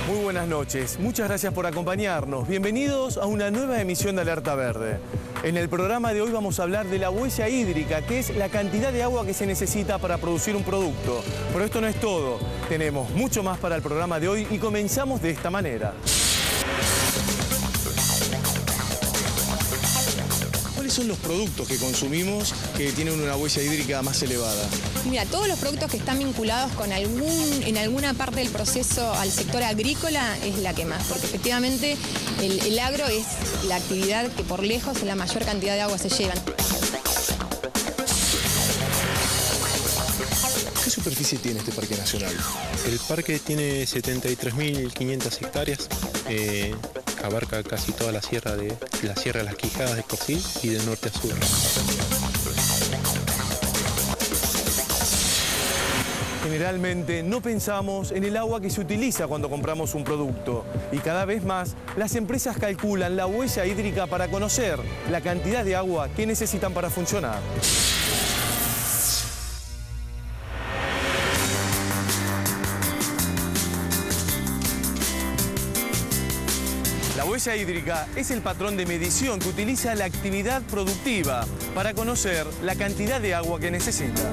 Muy buenas noches, muchas gracias por acompañarnos. Bienvenidos a una nueva emisión de Alerta Verde. En el programa de hoy vamos a hablar de la huella hídrica, que es la cantidad de agua que se necesita para producir un producto. Pero esto no es todo, tenemos mucho más para el programa de hoy y comenzamos de esta manera. ¿Cuáles son los productos que consumimos que tienen una huella hídrica más elevada? Mira, todos los productos que están vinculados con en alguna parte del proceso al sector agrícola es la que más, porque efectivamente el agro es la actividad que por lejos la mayor cantidad de agua se llevan. ¿Qué superficie tiene este parque nacional? El parque tiene 73.500 hectáreas, abarca casi toda la sierra de Las Quijadas de Cosil y de norte a sur. Generalmente no pensamos en el agua que se utiliza cuando compramos un producto y cada vez más las empresas calculan la huella hídrica para conocer la cantidad de agua que necesitan para funcionar. La huella hídrica es el patrón de medición que utiliza la actividad productiva para conocer la cantidad de agua que necesita.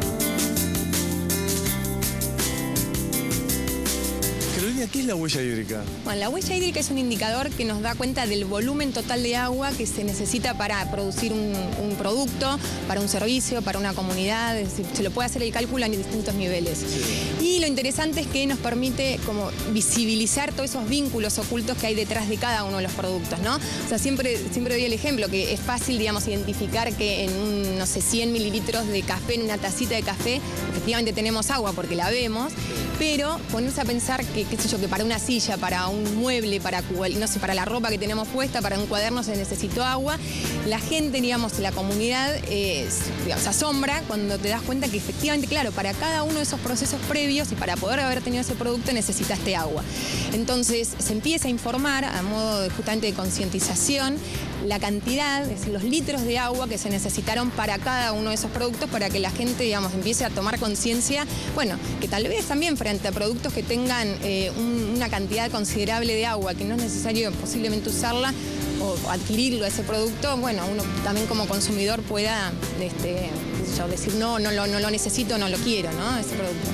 ¿Qué es la huella hídrica? Bueno, la huella hídrica es un indicador que nos da cuenta del volumen total de agua que se necesita para producir un producto, para un servicio, para una comunidad. Es decir, se lo puede hacer el cálculo en distintos niveles. Sí. Y lo interesante es que nos permite como visibilizar todos esos vínculos ocultos que hay detrás de cada uno de los productos, ¿no? O sea, siempre doy el ejemplo que es fácil, digamos, identificar que en no sé, 100 mililitros de café, en una tacita de café, efectivamente tenemos agua porque la vemos, pero ponerse a pensar que, qué sé yo, que para una silla, para un mueble, para, no sé, para la ropa que tenemos puesta, para un cuaderno se necesitó agua. La gente, digamos, la comunidad digamos, se asombra cuando te das cuenta que efectivamente, claro, para cada uno de esos procesos previos y para poder haber tenido ese producto necesitaste agua. Entonces se empieza a informar a modo justamente de concientización la cantidad, es decir, los litros de agua que se necesitaron para cada uno de esos productos para que la gente, digamos, empiece a tomar conciencia, bueno, que tal vez también frente a productos que tengan una cantidad considerable de agua, que no es necesario posiblemente usarla o adquirirlo ese producto, bueno, uno también como consumidor pueda decir no lo necesito, no lo quiero, ¿no? Ese producto.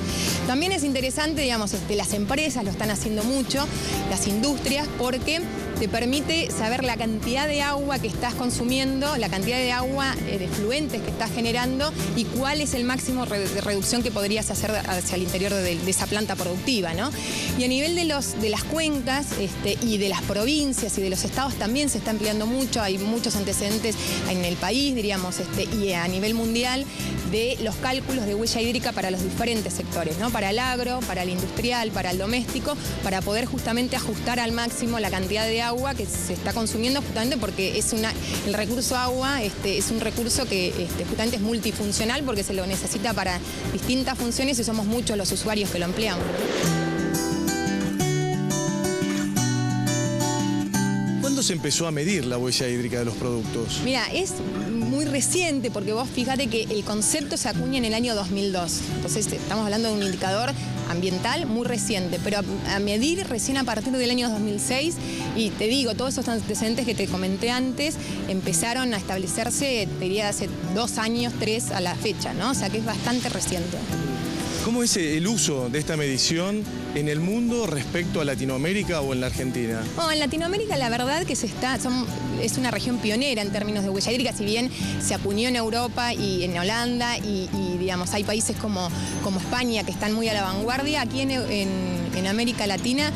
También es interesante, digamos, las empresas lo están haciendo mucho, las industrias, porque te permite saber la cantidad de agua que estás consumiendo, la cantidad de agua de efluentes que estás generando y cuál es el máximo de reducción que podrías hacer hacia el interior de esa planta productiva, ¿no? Y a nivel de las cuencas y de las provincias y de los estados también se está empleando mucho, hay muchos antecedentes en el país, diríamos, y a nivel mundial, de los cálculos de huella hídrica para los diferentes sectores, ¿no? Para el agro, para el industrial, para el doméstico, para poder justamente ajustar al máximo la cantidad de agua que se está consumiendo, justamente porque el recurso agua es un recurso que justamente es multifuncional porque se lo necesita para distintas funciones y somos muchos los usuarios que lo empleamos. ¿Cuándo se empezó a medir la huella hídrica de los productos? Mira, es muy reciente porque vos fíjate que el concepto se acuña en el año 2002. Entonces estamos hablando de un indicador ambiental muy reciente, pero a medir recién a partir del año 2006 y te digo, todos esos antecedentes que te comenté antes empezaron a establecerse, te diría, hace 2 años, 3 a la fecha, ¿no? O sea que es bastante reciente. ¿Cómo es el uso de esta medición en el mundo respecto a Latinoamérica o en la Argentina? En Latinoamérica la verdad que es una región pionera en términos de huella hídrica, si bien se acuñó en Europa y en Holanda y digamos, hay países como España que están muy a la vanguardia. Aquí en América Latina,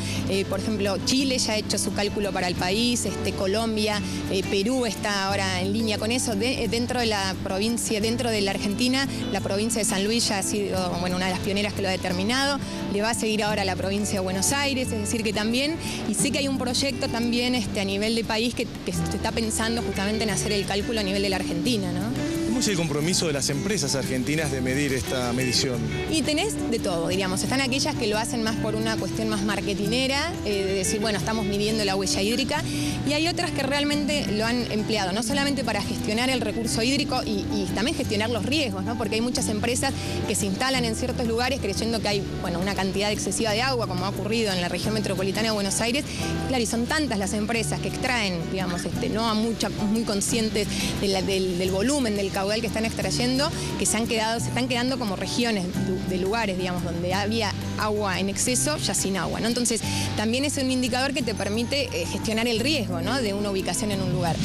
por ejemplo, Chile ya ha hecho su cálculo para el país, Colombia, Perú está ahora en línea con eso. Dentro de la provincia, dentro de la Argentina, la provincia de San Luis ya ha sido, bueno, una de las pioneras que lo ha determinado. Le va a seguir ahora la provincia de Buenos Aires, es decir que también, y sé que hay un proyecto también a nivel de país que se está pensando justamente en hacer el cálculo a nivel de la Argentina, ¿no? ¿Cómo es el compromiso de las empresas argentinas de medir esta medición? Y tenés de todo, diríamos. Están aquellas que lo hacen más por una cuestión más marketinera, de decir, bueno, estamos midiendo la huella hídrica, y hay otras que realmente lo han empleado, no solamente para gestionar el recurso hídrico y también gestionar los riesgos, ¿no? Porque hay muchas empresas que se instalan en ciertos lugares creyendo que hay, bueno, una cantidad excesiva de agua, como ha ocurrido en la región metropolitana de Buenos Aires. Claro, y son tantas las empresas que extraen, digamos, no a muy conscientes del volumen, del caudal que están extrayendo, que se están quedando como regiones de lugares, digamos, donde había agua en exceso, ya sin agua, ¿no? Entonces, también es un indicador que te permite gestionar el riesgo, ¿no?, de una ubicación en un lugar.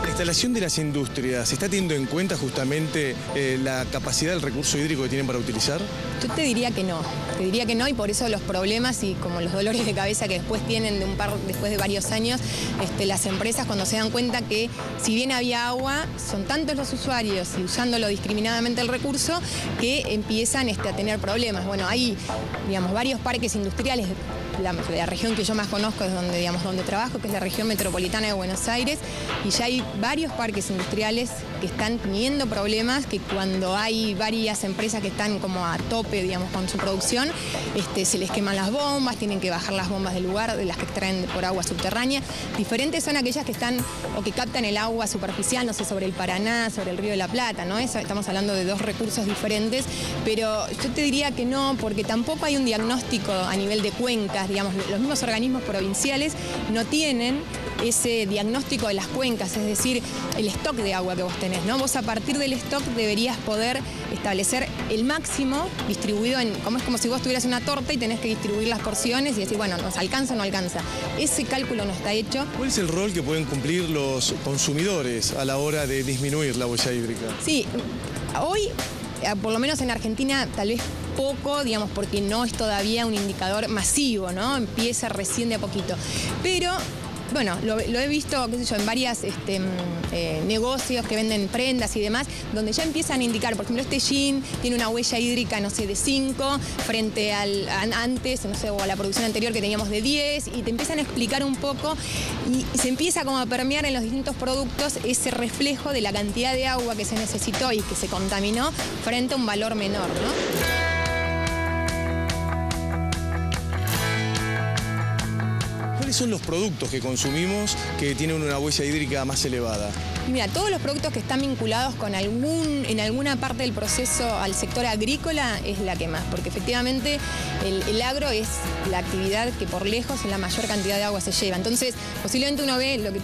La instalación de las industrias, ¿se está teniendo en cuenta justamente la capacidad del recurso hídrico que tienen para utilizar? Yo te diría que no, y por eso los problemas y como los dolores de cabeza que después tienen después de varios años, las empresas cuando se dan cuenta que si bien había agua, son tantos los usuarios y usándolo discriminadamente el recurso que empiezan a tener problemas. Bueno, hay, digamos, varios parques industriales. La región que yo más conozco es donde trabajo, que es la región metropolitana de Buenos Aires, y ya hay varios parques industriales que están teniendo problemas, que cuando hay varias empresas que están como a tope, digamos, con su producción, se les queman las bombas, tienen que bajar las bombas del lugar, de las que extraen por agua subterránea. Diferentes son aquellas que están o que captan el agua superficial, no sé, sobre el Paraná, sobre el Río de la Plata, ¿no? Estamos hablando de dos recursos diferentes, pero yo te diría que no, porque tampoco hay un diagnóstico a nivel de cuencas, digamos, los mismos organismos provinciales no tienen ese diagnóstico de las cuencas, es decir, el stock de agua que vos tenés, ¿no? Vos a partir del stock deberías poder establecer el máximo distribuido es como si vos tuvieras una torta y tenés que distribuir las porciones y decir, bueno, ¿nos alcanza o no alcanza? Ese cálculo no está hecho. ¿Cuál es el rol que pueden cumplir los consumidores a la hora de disminuir la huella hídrica? Sí, hoy, por lo menos en Argentina, tal vez poco, digamos, porque no es todavía un indicador masivo, ¿no? Empieza recién de a poquito. Pero bueno, lo he visto, qué sé yo, en varios negocios que venden prendas y demás, donde ya empiezan a indicar, por ejemplo, este jean tiene una huella hídrica, no sé, de 5, frente antes, no sé, o a la producción anterior que teníamos de 10, y te empiezan a explicar un poco, y se empieza como a permear en los distintos productos ese reflejo de la cantidad de agua que se necesitó y que se contaminó frente a un valor menor, ¿no? ¿Cuáles son los productos que consumimos que tienen una huella hídrica más elevada? Mira, todos los productos que están vinculados con en alguna parte del proceso al sector agrícola es la que más, porque efectivamente el agro es la actividad que por lejos la mayor cantidad de agua se lleva. Entonces, posiblemente uno ve lo que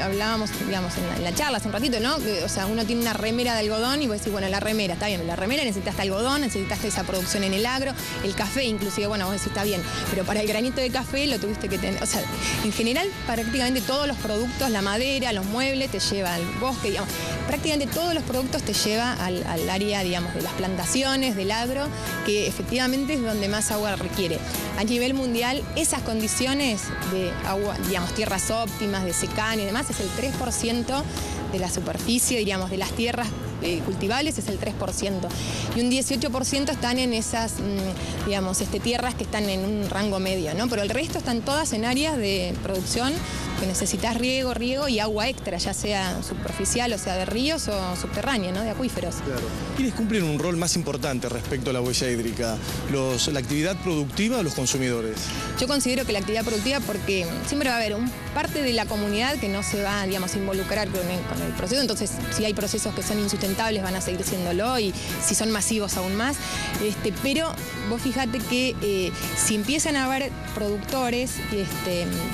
hablábamos, digamos, en la charla hace un ratito, ¿no? O sea, uno tiene una remera de algodón y vos decís, bueno, la remera, está bien, la remera necesitaste algodón, necesitaste esa producción en el agro, el café inclusive, bueno, vos decís, está bien, pero para el granito de café lo tuviste que tener, o sea, en general prácticamente todos los productos, la madera, los muebles, te lleva al bosque, digamos, prácticamente todos los productos te lleva al área, digamos, de las plantaciones, del agro, que efectivamente es donde más agua requiere. A nivel mundial, esas condiciones de agua, digamos, tierras óptimas, de secano y demás, es el 3% de la superficie, diríamos, de las tierras cultivables es el 3%. Y un 18% están en esas, digamos, tierras que están en un rango medio, ¿no? Pero el resto están todas en áreas de producción que necesitas riego y agua extra, ya sea superficial, o sea, de ríos o subterránea, ¿no? De acuíferos. Claro. ¿Quiénes cumplen un rol más importante respecto a la huella hídrica? ¿La actividad productiva o los consumidores? Yo considero que la actividad productiva, porque siempre va a haber parte de la comunidad que no se va, digamos, a involucrar con el proceso, entonces si hay procesos que son insustentables van a seguir siéndolo, y si son masivos aún más, pero vos fíjate que si empiezan a haber productores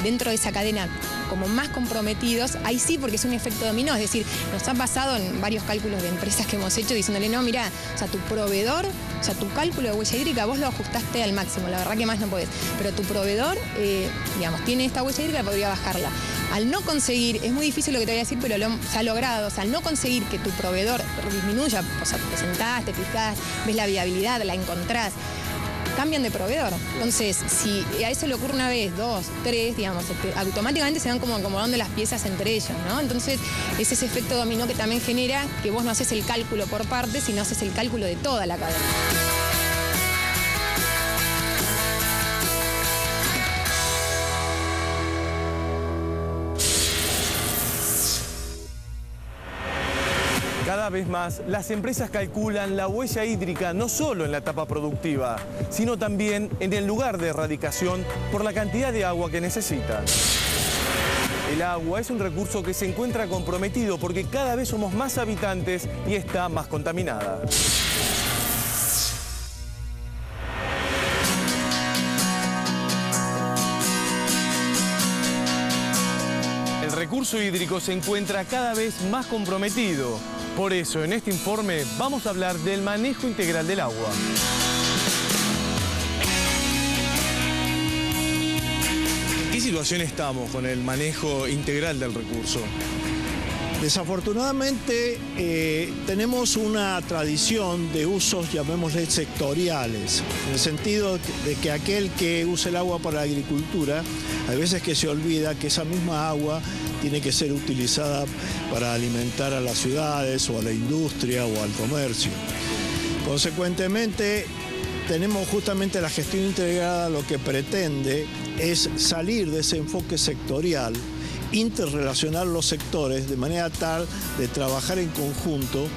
dentro de esa cadena como más comprometidos, ahí sí, porque es un efecto dominó, es decir, nos ha pasado en varios cálculos de empresas que hemos hecho diciéndole, no, mira, o sea, tu proveedor, o sea, tu cálculo de huella hídrica vos lo ajustaste al máximo, la verdad que más no podés, pero tu proveedor, digamos, tiene esta huella hídrica, podría bajarla. Al no conseguir, es muy difícil lo que te voy a decir, pero se ha logrado, o sea, al no conseguir que tu proveedor disminuya, o sea, te sentás, te fijás, ves la viabilidad, la encontrás, cambian de proveedor. Entonces, si a eso le ocurre una vez, 2, 3, digamos, automáticamente se van como acomodando las piezas entre ellos, ¿no? Entonces, es ese efecto dominó que también genera que vos no haces el cálculo por partes, sino haces el cálculo de toda la cadena. Cada vez más, las empresas calculan la huella hídrica no solo en la etapa productiva, sino también en el lugar de erradicación por la cantidad de agua que necesitan. El agua es un recurso que se encuentra comprometido porque cada vez somos más habitantes y está más contaminada. El recurso hídrico se encuentra cada vez más comprometido. Por eso, en este informe vamos a hablar del manejo integral del agua. ¿En qué situación estamos con el manejo integral del recurso? Desafortunadamente tenemos una tradición de usos, llamémosle sectoriales, en el sentido de que aquel que usa el agua para la agricultura, hay veces que se olvida que esa misma agua tiene que ser utilizada para alimentar a las ciudades o a la industria o al comercio. Consecuentemente, tenemos justamente la gestión integrada, lo que pretende es salir de ese enfoque sectorial, interrelacionar los sectores de manera tal de trabajar en conjunto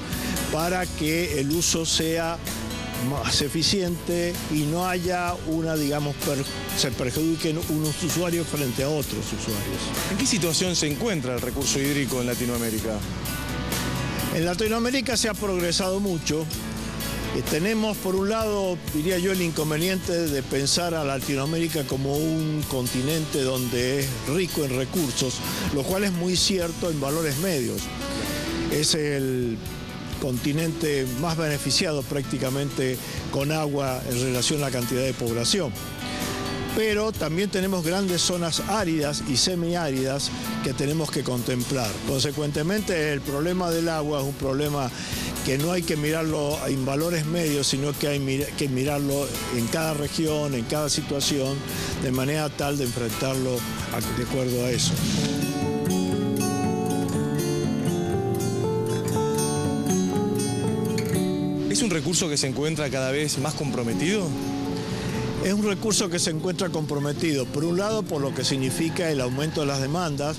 para que el uso sea más eficiente y no haya una, digamos, se perjudiquen unos usuarios frente a otros usuarios. ¿En qué situación se encuentra el recurso hídrico en Latinoamérica? En Latinoamérica se ha progresado mucho. Tenemos, por un lado, diría yo, el inconveniente de pensar a Latinoamérica como un continente donde es rico en recursos, lo cual es muy cierto en valores medios. Es el continente más beneficiado prácticamente con agua en relación a la cantidad de población. Pero también tenemos grandes zonas áridas y semiáridas que tenemos que contemplar. Consecuentemente, el problema del agua es un problema que no hay que mirarlo en valores medios, sino que hay que mirarlo en cada región, en cada situación, de manera tal de enfrentarlo de acuerdo a eso. ¿Es un recurso que se encuentra cada vez más comprometido? Es un recurso que se encuentra comprometido, por un lado, por lo que significa el aumento de las demandas,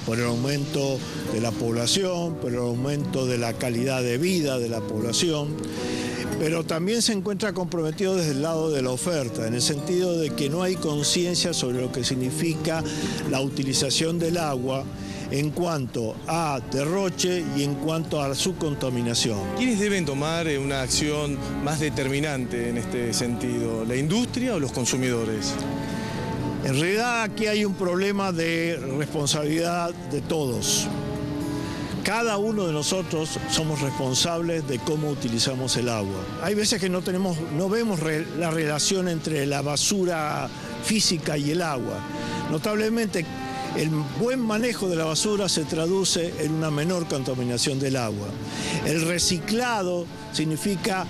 por el aumento de la población, por el aumento de la calidad de vida de la población, pero también se encuentra comprometido desde el lado de la oferta, en el sentido de que no hay conciencia sobre lo que significa la utilización del agua en cuanto a derroche y en cuanto a su contaminación. ¿Quiénes deben tomar una acción más determinante en este sentido? ¿La industria o los consumidores? En realidad aquí hay un problema de responsabilidad de todos. Cada uno de nosotros somos responsables de cómo utilizamos el agua. Hay veces que no vemos la relación entre la basura física y el agua. Notablemente, el buen manejo de la basura se traduce en una menor contaminación del agua. El reciclado significa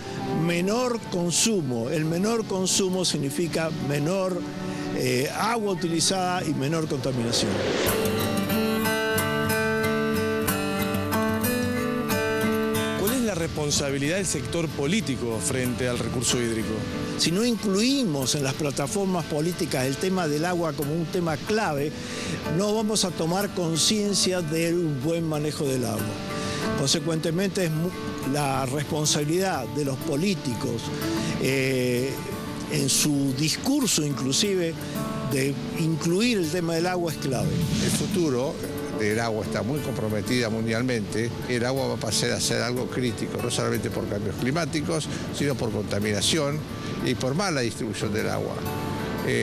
menor consumo. El menor consumo significa menor agua utilizada y menor contaminación. ¿Cuál es la responsabilidad del sector político frente al recurso hídrico? Si no incluimos en las plataformas políticas el tema del agua como un tema clave, no vamos a tomar conciencia del buen manejo del agua. Consecuentemente, es la responsabilidad de los políticos en su discurso inclusive de incluir el tema del agua es clave. El futuro del agua está muy comprometida mundialmente. El agua va a pasar a ser algo crítico, no solamente por cambios climáticos, sino por contaminación y por mala distribución del agua.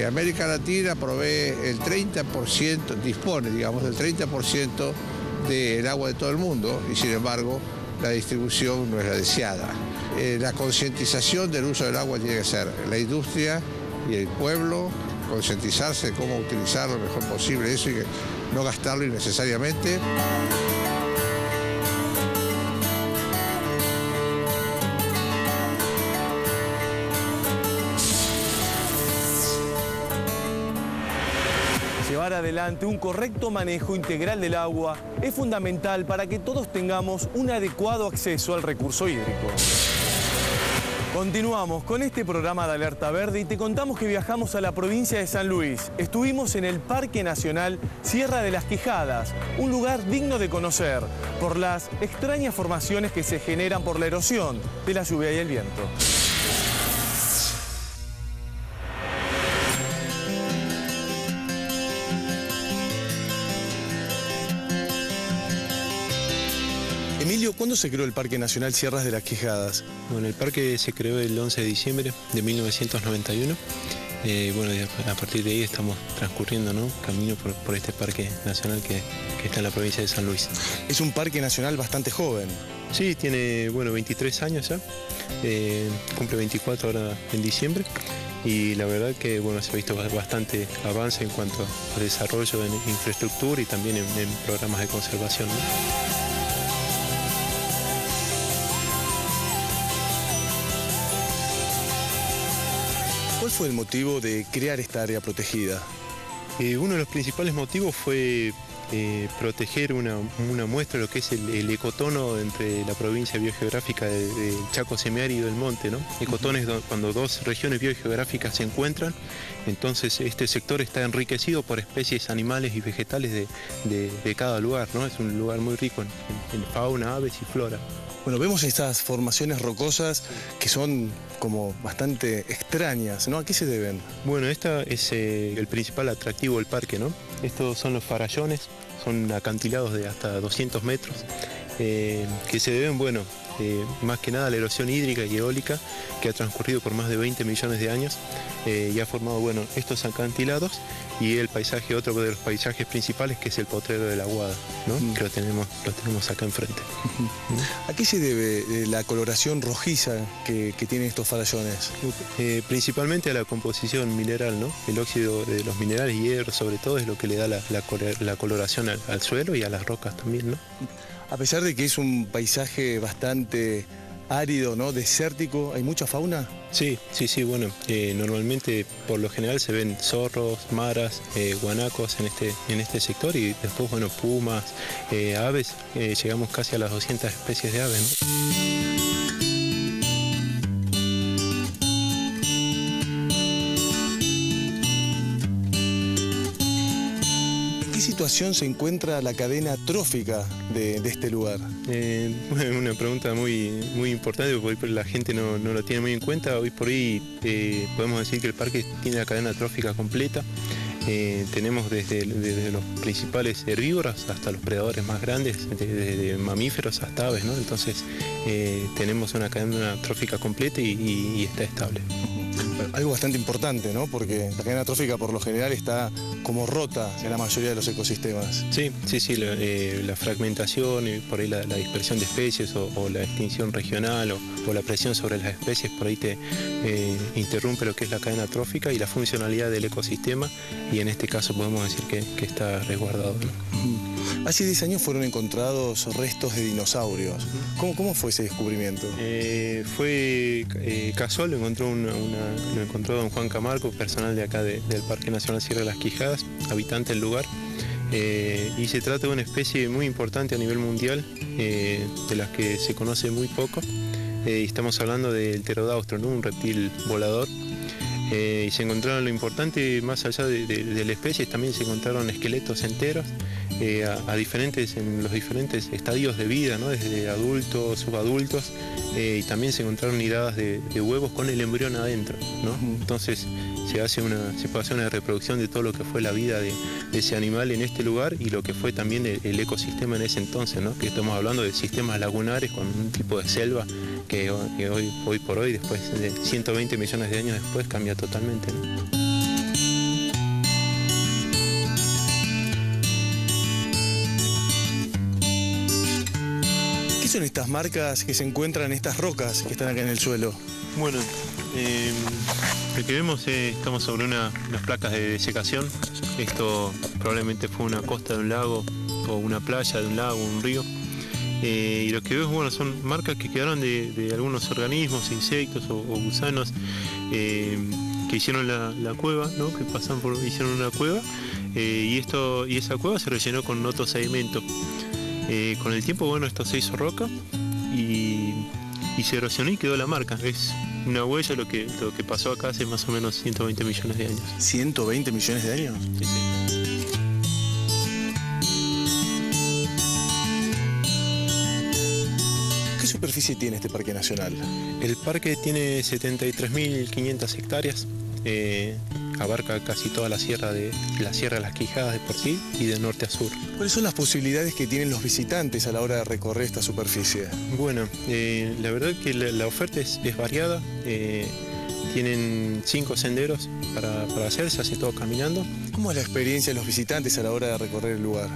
América Latina provee el 30%, dispone, digamos, del 30% del agua de todo el mundo y, sin embargo, la distribución no es la deseada. La concientización del uso del agua tiene que ser la industria y el pueblo, concientizarse de cómo utilizarlo lo mejor posible, eso y que no gastarlo innecesariamente. Llevar adelante un correcto manejo integral del agua es fundamental para que todos tengamos un adecuado acceso al recurso hídrico. Continuamos con este programa de Alerta Verde y te contamos que viajamos a la provincia de San Luis. Estuvimos en el Parque Nacional Sierra de las Quijadas, un lugar digno de conocer por las extrañas formaciones que se generan por la erosión de la lluvia y el viento. Emilio, ¿cuándo se creó el Parque Nacional Sierras de las Quijadas? Bueno, el parque se creó el 11 de diciembre de 1991. Bueno, a partir de ahí estamos transcurriendo, ¿no?, camino por este parque nacional que está en la provincia de San Luis. Es un parque nacional bastante joven. Sí, tiene, bueno, 23 años ya. Cumple 24 ahora en diciembre. Y la verdad que, bueno, se ha visto bastante avance en cuanto a desarrollo en infraestructura y también en programas de conservación, ¿no? ¿Cuál fue el motivo de crear esta área protegida? Uno de los principales motivos fue proteger una muestra de lo que es el ecotono entre la provincia biogeográfica del Chaco semiárido y del monte, ¿no? Ecotono es cuando dos regiones biogeográficas se encuentran, entonces este sector está enriquecido por especies animales y vegetales de cada lugar, ¿no? Es un lugar muy rico en fauna, aves y flora. Bueno, vemos estas formaciones rocosas que son como bastante extrañas, ¿no? ¿A qué se deben? Bueno, esta es el principal atractivo del parque, ¿no? Estos son los farallones, son acantilados de hasta 200 metros, que se deben, bueno, más que nada a la erosión hídrica y eólica que ha transcurrido por más de 20 millones de años y ha formado, bueno, estos acantilados y el paisaje, otro de los paisajes principales, que es el potrero de la Aguada, ¿no? Que lo tenemos acá enfrente. ¿A qué se debe la coloración rojiza que tienen estos farallones? Principalmente a la composición mineral, ¿no? El óxido de los minerales, hierro sobre todo, es lo que le da la coloración al suelo y a las rocas también, ¿no? A pesar de que es un paisaje bastante árido, ¿no?, desértico, ¿hay mucha fauna? Sí, bueno, normalmente por lo general se ven zorros, maras, guanacos en este sector y después, bueno, pumas, aves, llegamos casi a las 200 especies de aves, ¿no? ¿En qué situación se encuentra la cadena trófica de este lugar? Una pregunta muy importante, porque por ahí la gente no lo tiene muy en cuenta. Hoy por hoy podemos decir que el parque tiene la cadena trófica completa. Tenemos desde los principales herbívoros hasta los predadores más grandes, desde mamíferos hasta aves, ¿no? Entonces tenemos una cadena trófica completa y está estable. Algo bastante importante, ¿no? Porque la cadena trófica por lo general está como rota en la mayoría de los ecosistemas. Sí, la fragmentación, por ahí la dispersión de especies o la extinción regional o la presión sobre las especies por ahí te interrumpe lo que es la cadena trófica y la funcionalidad del ecosistema, y en este caso podemos decir que está resguardado, ¿no? Hace 10 años fueron encontrados restos de dinosaurios. ¿Cómo fue ese descubrimiento? Fue casual, lo encontró don Juan Camargo, personal de acá del Parque Nacional Sierra de las Quijadas, habitante del lugar. Y se trata de una especie muy importante a nivel mundial, de las que se conoce muy poco. Estamos hablando del pterodaustro, ¿no?, un reptil volador. Y se encontraron, lo importante, más allá de la especie, también se encontraron esqueletos enteros en los diferentes estadios de vida, ¿no?, desde adultos, subadultos, y también se encontraron nidadas de huevos con el embrión adentro, ¿no? Entonces se puede hacer una reproducción de todo lo que fue la vida de ese animal en este lugar y lo que fue también el ecosistema en ese entonces, ¿no? Que estamos hablando de sistemas lagunares con un tipo de selva que hoy por hoy, después de 120 millones de años después, cambia totalmente, ¿no? ¿Qué son estas marcas que se encuentran en estas rocas que están acá en el suelo? Bueno, lo que vemos estamos sobre unas placas de desecación. Esto probablemente fue una costa de un lago o una playa de un lago, un río. Y lo que vemos, bueno, son marcas que quedaron de algunos organismos, insectos o gusanos que hicieron la cueva, ¿no?, que hicieron una cueva, y esa cueva se rellenó con otro sedimento. Con el tiempo, bueno, esto se hizo roca y se erosionó y quedó la marca. Es una huella, lo que pasó acá hace más o menos 120 millones de años. ¿120 millones de años? Sí, sí. ¿Qué superficie tiene este parque nacional? El parque tiene 73.500 hectáreas, abarca casi toda la sierra de las Quijadas de por sí y de norte a sur. ¿Cuáles son las posibilidades que tienen los visitantes a la hora de recorrer esta superficie? Bueno, la verdad que la oferta es variada. Tienen 5 senderos para hacer, se hace todo caminando. ¿Cómo es la experiencia de los visitantes a la hora de recorrer el lugar?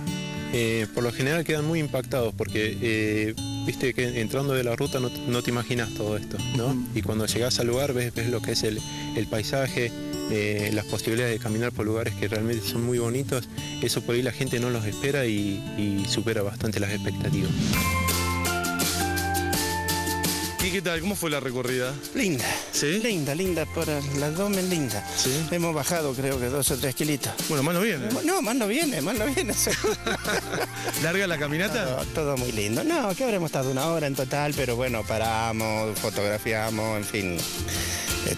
Por lo general quedan muy impactados porque viste que entrando de la ruta no te imaginas todo esto, ¿no? Y cuando llegas al lugar ves lo que es el paisaje, las posibilidades de caminar por lugares que realmente son muy bonitos. Eso por ahí la gente no los espera y supera bastante las expectativas. ¿Y qué tal? ¿Cómo fue la recorrida? Linda, ¿Sí? linda, por el abdomen linda. ¿Sí? Hemos bajado creo que 2 o 3 kilitos. Bueno, más no viene. No, más no viene. ¿Larga la caminata? Todo muy lindo. No, que habremos estado 1 hora en total, pero bueno, paramos, fotografiamos, en fin,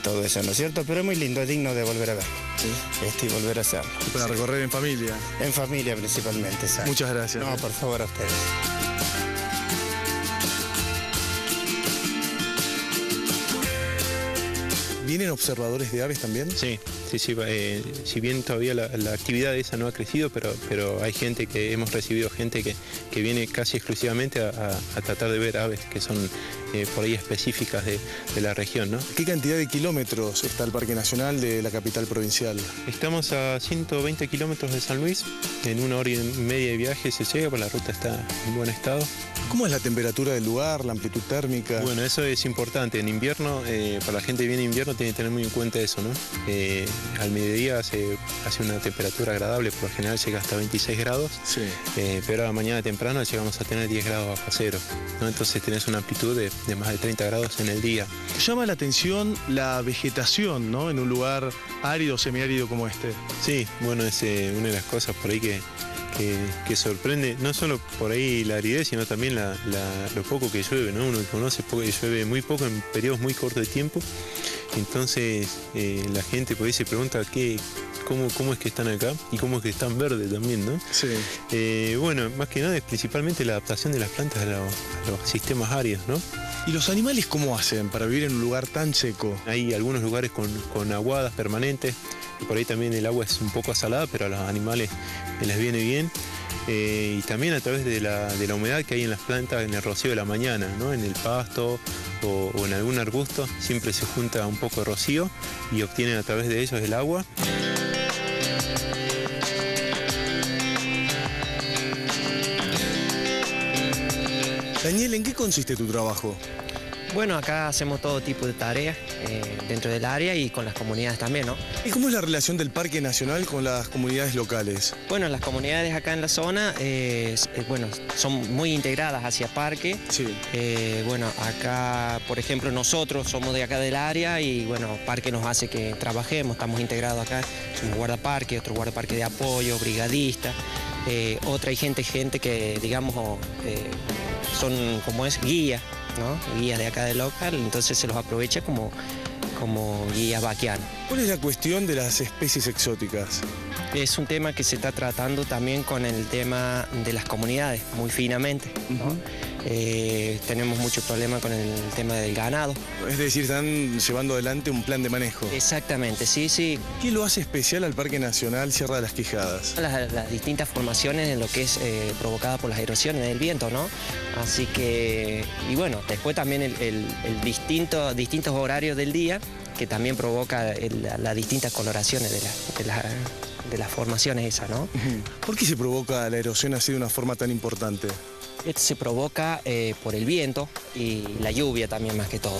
todo eso, ¿no es cierto? Pero es muy lindo, es digno de volver a ver. Sí. Y volver a hacerlo. Y para recorrer en familia. En familia principalmente, ¿sabes? Muchas gracias. No, por favor, a ustedes. ¿Vienen observadores de aves también? Sí. Si bien todavía la actividad esa no ha crecido, pero hay gente hemos recibido gente que viene casi exclusivamente a tratar de ver aves que son por ahí específicas de la región, ¿no? ¿Qué cantidad de kilómetros está el Parque Nacional de la capital provincial? Estamos a 120 kilómetros de San Luis, en 1 hora y media de viaje se llega, pero la ruta está en buen estado. ¿Cómo es la temperatura del lugar, la amplitud térmica? Bueno, eso es importante. En invierno, para la gente que viene en invierno, tiene que tener muy en cuenta eso, ¿no? Al mediodía hace una temperatura agradable, por lo general llega hasta 26 grados, Sí. Pero a la mañana temprano llegamos a tener 10 grados bajo cero, ¿no? Entonces tenés una amplitud de más de 30 grados en el día. Llama la atención la vegetación, ¿no? En un lugar árido, semiárido como este. Sí, bueno, es una de las cosas por ahí que sorprende, no solo por ahí la aridez, sino también lo poco que llueve, ¿no? Uno conoce que llueve muy poco en periodos muy cortos de tiempo. Entonces la gente por ahí se pregunta cómo es que están acá y cómo es que están verdes también, ¿no? Sí. Bueno, más que nada es principalmente la adaptación de las plantas a los sistemas áridos, ¿no? ¿Y los animales cómo hacen para vivir en un lugar tan seco? Hay algunos lugares con aguadas permanentes, y por ahí también el agua es un poco salada, pero a los animales les viene bien. Y también a través de la humedad que hay en las plantas, en el rocío de la mañana, ¿no? En el pasto o en algún arbusto, siempre se junta un poco de rocío y obtienen a través de ellos el agua. Daniel, ¿en qué consiste tu trabajo? Bueno, acá hacemos todo tipo de tareas dentro del área y con las comunidades también, ¿no? ¿Y cómo es la relación del Parque Nacional con las comunidades locales? Bueno, las comunidades acá en la zona, bueno, son muy integradas hacia parque. Sí. Bueno, acá, por ejemplo, nosotros somos de acá del área y, bueno, parque nos hace que trabajemos, estamos integrados acá, somos guardaparque, otro guardaparque de apoyo, brigadista. Otra hay gente que, digamos, son como es guía, ¿no? Guías de acá del local, entonces se los aprovecha como guías vaquianos. ¿Cuál es la cuestión de las especies exóticas? Es un tema que se está tratando también con el tema de las comunidades, muy finamente, ¿no? Tenemos mucho problema con el tema del ganado. Es decir, están llevando adelante un plan de manejo. Exactamente, sí. ¿Qué lo hace especial al Parque Nacional Sierra de las Quijadas? Las distintas formaciones en lo que es provocada por las erosiones del viento, ¿no? Así que, y bueno, después también el distintos horarios del día que también provoca las distintas coloraciones de las formaciones esas, ¿no? ¿Por qué se provoca la erosión así de una forma tan importante? Esto se provoca por el viento y la lluvia también más que todo.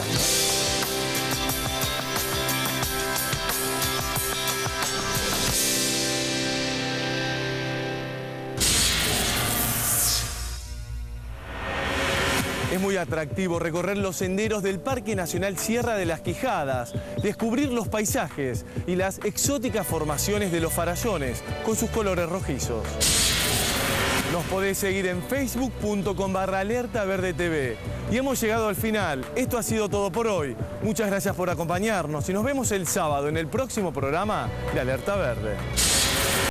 Es muy atractivo recorrer los senderos del Parque Nacional Sierra de las Quijadas, descubrir los paisajes y las exóticas formaciones de los farallones con sus colores rojizos. Nos podés seguir en facebook.com/alertaverdetv Y hemos llegado al final. Esto ha sido todo por hoy. Muchas gracias por acompañarnos y nos vemos el sábado en el próximo programa de Alerta Verde.